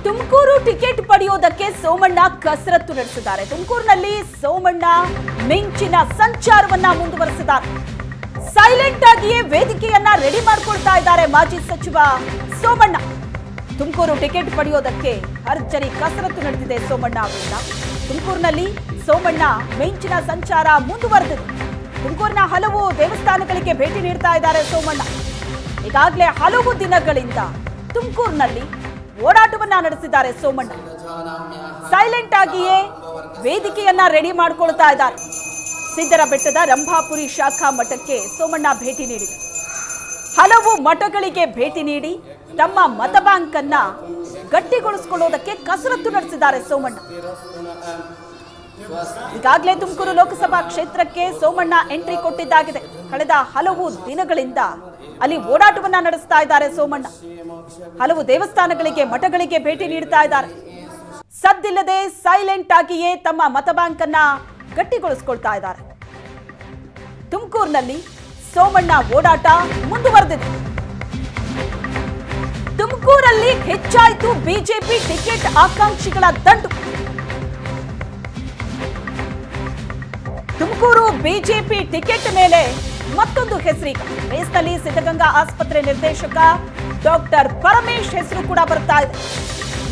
Tumakuru ticket ಪಡೆಯೋದಕ್ಕೆ ಸೋಮಣ್ಣ ಕಸರತ್ತು ನಡೆಸಿದ್ದಾರೆ. ತುಮಕೂರಿನಲ್ಲಿ ಸೋಮಣ್ಣ ಮಿಂಚಿನ ಸಂಚಾರವನ್ನ ಮುಂದುವರೆಸಿದ್ದಾರೆ. ಸೈಲೆಂಟ್ ಆಗಿಯೇ ವೇದಿಕೆಯನ್ನ ರೆಡಿ ಮಾಡ್ಕೊಳ್ತಾ ಇದ್ದಾರೆ ಮಾಜಿ ಸಚಿವ ಸೋಮಣ್ಣ. ತುಮಕೂರು ಟಿಕೆಟ್ ಪಡೆಯೋದಕ್ಕೆ ಭರ್ಜರಿ ಕಸರತ್ತು ನಡೆದಿದೆ ಸೋಮಣ್ಣ ಅವರಿಂದ. ತುಮಕೂರಿನಲ್ಲಿ ಸೋಮಣ್ಣ ಮಿಂಚಿನ ಸಂಚಾರ ಮುಂದುವರೆದಿದೆ. ತುಮಕೂರಿನ ಹಲವು ದೇವಸ್ಥಾನಗಳಿಗೆ ಭೇಟಿ ನೀಡ್ತಾ ಇದ್ದಾರೆ ಸೋಮಣ್ಣ. ಈಗಾಗಲೇ ಹಲವು ದಿನಗಳಿಂದ ತುಮಕೂರಿನಲ್ಲಿ ಓಡಾಟವನ್ನ ನಡೆಸಿದ್ದಾರೆ ಸೋಮಣ್ಣ. ಸೈಲೆಂಟ್ ಆಗಿಯೇ ವೇದಿಕೆಯನ್ನ ರೆಡಿ ಮಾಡ್ಕೊಳ್ತಾ ಇದ್ದಾರೆ. ಸಿದ್ದರ ಬೆಟ್ಟದ ರಂಭಾಪುರಿ ಶಾಖಾ ಮಠಕ್ಕೆ ಸೋಮಣ್ಣ ಭೇಟಿ ನೀಡಿದರು. ಹಲವು ಮಠಗಳಿಗೆ ಭೇಟಿ ನೀಡಿ ತಮ್ಮ ಮತ ಬ್ಯಾಂಕ್ ಅನ್ನ ಗಟ್ಟಿಗೊಳಿಸಿಕೊಳ್ಳೋದಕ್ಕೆ ಕಸರತ್ತು ನಡೆಸಿದ್ದಾರೆ ಸೋಮಣ್ಣ. ಈಗಾಗಲೇ ತುಮಕೂರು ಲೋಕಸಭಾ ಕ್ಷೇತ್ರಕ್ಕೆ ಸೋಮಣ್ಣ ಎಂಟ್ರಿ ಕೊಟ್ಟಿದ್ದಾಗಿದೆ. ಕಳೆದ ಹಲವು ದಿನಗಳಿಂದ ಅಲ್ಲಿ ಓಡಾಟವನ್ನ ನಡೆಸ್ತಾ ಇದ್ದಾರೆ ಸೋಮಣ್ಣ. ಹಲವು ದೇವಸ್ಥಾನಗಳಿಗೆ ಮಠಗಳಿಗೆ ಭೇಟಿ ನೀಡ್ತಾ ಇದ್ದಾರೆ. ಸದ್ದಿಲ್ಲದೆ ಸೈಲೆಂಟ್ ಆಗಿಯೇ ತಮ್ಮ ಮತ ಬ್ಯಾಂಕ್ ಅನ್ನ ಗಟ್ಟಿಗೊಳಿಸಿಕೊಳ್ತಾ ಇದ್ದಾರೆ. ತುಮಕೂರಿನಲ್ಲಿ ಸೋಮಣ್ಣ ಓಡಾಟ ಮುಂದುವರೆದಿದೆ. ತುಮಕೂರಲ್ಲಿ ಹೆಚ್ಚಾಯಿತು ಬಿಜೆಪಿ ಟಿಕೆಟ್ ಆಕಾಂಕ್ಷಿಗಳ ದಂಡು. ತುಮಕೂರು ಬಿಜೆಪಿ ಟಿಕೆಟ್ ಮೇಲೆ ಮತ್ತೊಂದು ಹೆಸರೀಗ ರೇಸ್ನಲ್ಲಿ ಸಿದ್ಧಗಂಗಾ ಆಸ್ಪತ್ರೆ ನಿರ್ದೇಶಕ ಡಾಕ್ಟರ್ ಪರಮೇಶ್ ಹೆಸರು ಕೂಡ ಬರ್ತಾ ಇದೆ.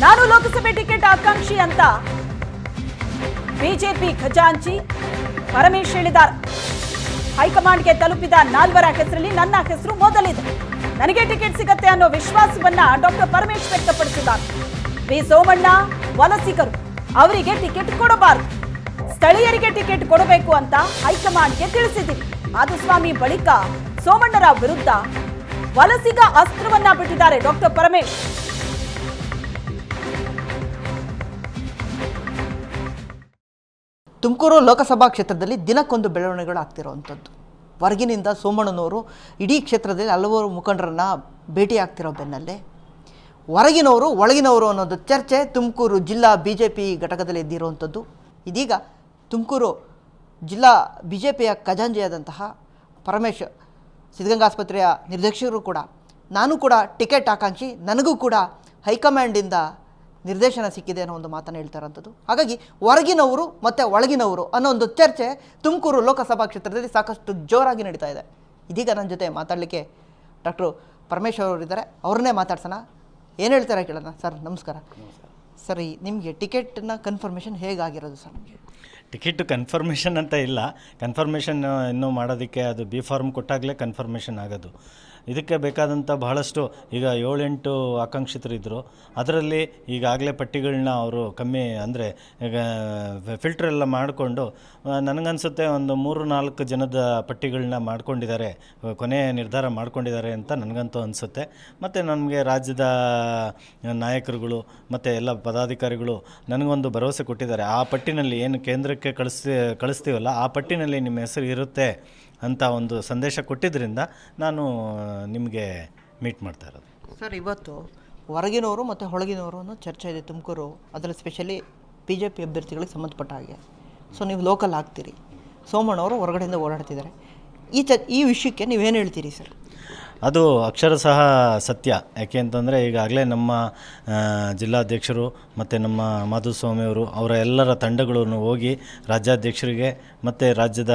ನಾನು ಲೋಕಸಭೆ ಟಿಕೆಟ್ ಆಕಾಂಕ್ಷಿ ಅಂತ ಬಿಜೆಪಿ ಖಜಾಂಚಿ ಪರಮೇಶ್ ಹೇಳಿದ್ದಾರೆ. ಹೈಕಮಾಂಡ್ಗೆ ತಲುಪಿದ 4 ಹೆಸರಲ್ಲಿ ನನ್ನ ಹೆಸರು ಮೊದಲಿದೆ. ನನಗೆ ಟಿಕೆಟ್ ಸಿಗತ್ತೆ ಅನ್ನೋ ವಿಶ್ವಾಸವನ್ನ ಡಾಕ್ಟರ್ ಪರಮೇಶ್ ವ್ಯಕ್ತಪಡಿಸಿದ್ದಾರೆ. ಬಿ ಸೋಮಣ್ಣ ವಲಸಿಗರು, ಅವರಿಗೆ ಟಿಕೆಟ್ ಕೊಡಬಾರದು, ಸ್ಥಳೀಯರಿಗೆ ಟಿಕೆಟ್ ಕೊಡಬೇಕು ಅಂತ ಹೈಕಮಾಂಡ್ಗೆ ತಿಳಿಸಿದ್ದೀವಿ. ಮಾಧುಸ್ವಾಮಿ ಬಳಿಕ ಸೋಮಣ್ಣರ ವಿರುದ್ಧ ವಲಸಿಗ ಅಸ್ತ್ರವನ್ನ ಬಿಟ್ಟಿದ್ದಾರೆ ಡಾಕ್ಟರ್ ಪರಮೇಶ್. ತುಮಕೂರು ಲೋಕಸಭಾ ಕ್ಷೇತ್ರದಲ್ಲಿ ದಿನಕ್ಕೊಂದು ಬೆಳವಣಿಗೆಗಳು ಆಗ್ತಿರೋವಂಥದ್ದು. ಹೊರಗಿನಿಂದ ಸೋಮಣ್ಣನವರು ಇಡೀ ಕ್ಷೇತ್ರದಲ್ಲಿ ಹಲವಾರು ಮುಖಂಡರನ್ನು ಭೇಟಿ ಆಗ್ತಿರೋ ಬೆನ್ನಲ್ಲೇ ಹೊರಗಿನವರು ಒಳಗಿನವರು ಅನ್ನೋದು ಚರ್ಚೆ ತುಮಕೂರು ಜಿಲ್ಲಾ BJP ಘಟಕದಲ್ಲಿ ಎದ್ದಿರುವಂಥದ್ದು. ಇದೀಗ ತುಮಕೂರು ಜಿಲ್ಲಾ BJPಯ ಖಜಾಂಚಿಯಾದಂತಹ ಪರಮೇಶ್ ಸಿದ್ಧಗಂಗಾ ಆಸ್ಪತ್ರೆಯ ನಿರ್ದೇಶಕರು ಕೂಡ ನಾನು ಕೂಡ ಟಿಕೆಟ್ ಆಕಾಂಕ್ಷಿ, ನನಗೂ ಕೂಡ ಹೈಕಮಾಂಡಿಂದ ನಿರ್ದೇಶನ ಸಿಕ್ಕಿದೆ ಅನ್ನೋ ಒಂದು ಮಾತನ್ನು ಹೇಳ್ತಾ ಇರೋಂಥದ್ದು. ಹಾಗಾಗಿ ಹೊರಗಿನವರು ಮತ್ತು ಒಳಗಿನವರು ಅನ್ನೋ ಒಂದು ಚರ್ಚೆ ತುಮಕೂರು ಲೋಕಸಭಾ ಕ್ಷೇತ್ರದಲ್ಲಿ ಸಾಕಷ್ಟು ಜೋರಾಗಿ ನಡೀತಾ ಇದೆ. ಇದೀಗ ನನ್ನ ಜೊತೆ ಮಾತಾಡಲಿಕ್ಕೆ ಡಾಕ್ಟರ್ ಪರಮೇಶ್ ಅವರಿದ್ದಾರೆ. ಅವ್ರನ್ನೇ ಮಾತಾಡ್ಸೋಣ. ಏನು ಹೇಳ್ತಾರೆ ಕೇಳೋಣ. ಸರ್ ನಮಸ್ಕಾರ. ಸರ್, ನಿಮಗೆ ಟಿಕೆಟ್ನ ಕನ್ಫರ್ಮೇಷನ್ ಹೇಗಾಗಿರೋದು ಸರ್? ನಿಮಗೆ ಟಿಕೆಟ್ ಕನ್ಫರ್ಮೇಷನ್ ಅಂತ ಇಲ್ಲ. ಕನ್ಫರ್ಮೇಷನ್ ಇನ್ನೂ ಮಾಡೋದಕ್ಕೆ ಅದು ಬಿ ಫಾರ್ಮ್ ಕೊಟ್ಟಾಗಲೇ ಕನ್ಫರ್ಮೇಷನ್ ಆಗೋದು. ಇದಕ್ಕೆ ಬೇಕಾದಂಥ ಬಹಳಷ್ಟು ಈಗ 7-8 ಆಕಾಂಕ್ಷಿತರಿದ್ದರು. ಅದರಲ್ಲಿ ಈಗಾಗಲೇ ಪಟ್ಟಿಗಳನ್ನ ಅವರು ಕಮ್ಮಿ ಅಂದರೆ ಈಗ ಫಿಲ್ಟರ್ ಎಲ್ಲ ಮಾಡಿಕೊಂಡು ನನಗನ್ಸುತ್ತೆ ಒಂದು 3-4 ಜನದ ಪಟ್ಟಿಗಳನ್ನ ಮಾಡ್ಕೊಂಡಿದ್ದಾರೆ, ಕೊನೆಯ ನಿರ್ಧಾರ ಮಾಡ್ಕೊಂಡಿದ್ದಾರೆ ಅಂತ ನನಗಂತೂ ಅನಿಸುತ್ತೆ. ಮತ್ತು ನಮಗೆ ರಾಜ್ಯದ ನಾಯಕರುಗಳು ಮತ್ತು ಎಲ್ಲ ಪದಾಧಿಕಾರಿಗಳು ನನಗೊಂದು ಭರವಸೆ ಕೊಟ್ಟಿದ್ದಾರೆ. ಆ ಪಟ್ಟಿನಲ್ಲಿ ಏನು ಕೇಂದ್ರಕ್ಕೆ ಕಳಿಸ್ತೀವಲ್ಲ, ಆ ಪಟ್ಟಿನಲ್ಲಿ ನಿಮ್ಮ ಹೆಸರು ಇರುತ್ತೆ ಅಂತ ಒಂದು ಸಂದೇಶ ಕೊಟ್ಟಿದ್ದರಿಂದ ನಾನು ನಿಮಗೆ ಮೀಟ್ ಮಾಡ್ತಾ ಇರೋದು. ಸರ್, ಇವತ್ತು ಹೊರಗಿನವರು ಮತ್ತು ಒಳಗಿನವರು ಅನ್ನೋ ಚರ್ಚೆ ಇದೆ ತುಮಕೂರು, ಅದರಲ್ಲಿ ಸ್ಪೆಷಲಿ BJP ಅಭ್ಯರ್ಥಿಗಳಿಗೆ ಸಂಬಂಧಪಟ್ಟ ಹಾಗೆ. ಸೊ ನೀವು ಲೋಕಲ್ ಆಗ್ತೀರಿ, ಸೋಮಣ್ಣವರು ಹೊರಗಡೆಯಿಂದ ಓಡಾಡ್ತಿದ್ದಾರೆ. ಈ ವಿಷಯಕ್ಕೆ ನೀವೇನು ಹೇಳ್ತೀರಿ ಸರ್? ಅದು ಅಕ್ಷರಶಃ ಸತ್ಯ. ಯಾಕೆ ಅಂತಂದರೆ ಈಗಾಗಲೇ ನಮ್ಮ ಜಿಲ್ಲಾಧ್ಯಕ್ಷರು ಮತ್ತು ನಮ್ಮ ಮಾಧುಸ್ವಾಮಿಯವರು ಅವರ ಎಲ್ಲರ ತಂಡಗಳನ್ನು ಹೋಗಿ ರಾಜ್ಯಾಧ್ಯಕ್ಷರಿಗೆ ಮತ್ತು ರಾಜ್ಯದ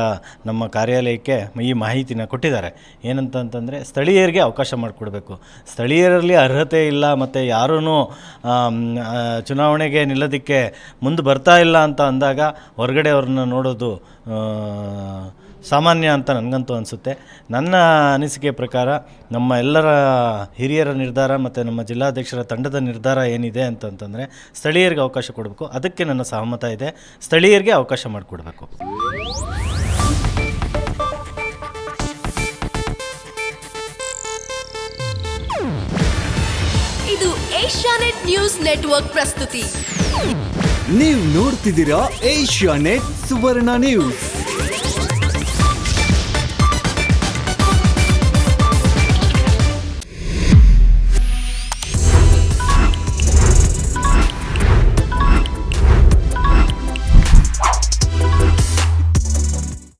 ನಮ್ಮ ಕಾರ್ಯಾಲಯಕ್ಕೆ ಈ ಮಾಹಿತಿನ ಕೊಟ್ಟಿದ್ದಾರೆ. ಏನಂತಂದರೆ ಸ್ಥಳೀಯರಿಗೆ ಅವಕಾಶ ಮಾಡಿಕೊಡ್ಬೇಕು. ಸ್ಥಳೀಯರಲ್ಲಿ ಅರ್ಹತೆ ಇಲ್ಲ ಮತ್ತು ಯಾರೂ ಚುನಾವಣೆಗೆ ನಿಲ್ಲೋದಕ್ಕೆ ಮುಂದೆ ಬರ್ತಾ ಇಲ್ಲ ಅಂತ ಅಂದಾಗ ಹೊರಗಡೆ ಅವ್ರನ್ನ ನೋಡೋದು ಸಾಮಾನ್ಯ ಅಂತ ನನಗಂತೂ ಅನಿಸುತ್ತೆ. ನನ್ನ ಅನಿಸಿಕೆ ಪ್ರಕಾರ ನಮ್ಮ ಎಲ್ಲರ ಹಿರಿಯರ ನಿರ್ಧಾರ ಮತ್ತು ನಮ್ಮ ಜಿಲ್ಲಾಧ್ಯಕ್ಷರ ತಂಡದ ನಿರ್ಧಾರ ಏನಿದೆ ಅಂತಂತಂದರೆ ಸ್ಥಳೀಯರಿಗೆ ಅವಕಾಶ ಕೊಡಬೇಕು. ಅದಕ್ಕೆ ನನ್ನ ಸಹಮತ ಇದೆ. ಸ್ಥಳೀಯರಿಗೆ ಅವಕಾಶ ಮಾಡಿಕೊಡ್ಬೇಕು. ಇದು ಏಷ್ಯಾನೆಟ್ ನ್ಯೂಸ್ ನೆಟ್ವರ್ಕ್ ಪ್ರಸ್ತುತಿ. ನೀವು ನೋಡ್ತಿದ್ದೀರಾ ಏಷ್ಯಾನೆಟ್ ಸುವರ್ಣ ನ್ಯೂಸ್.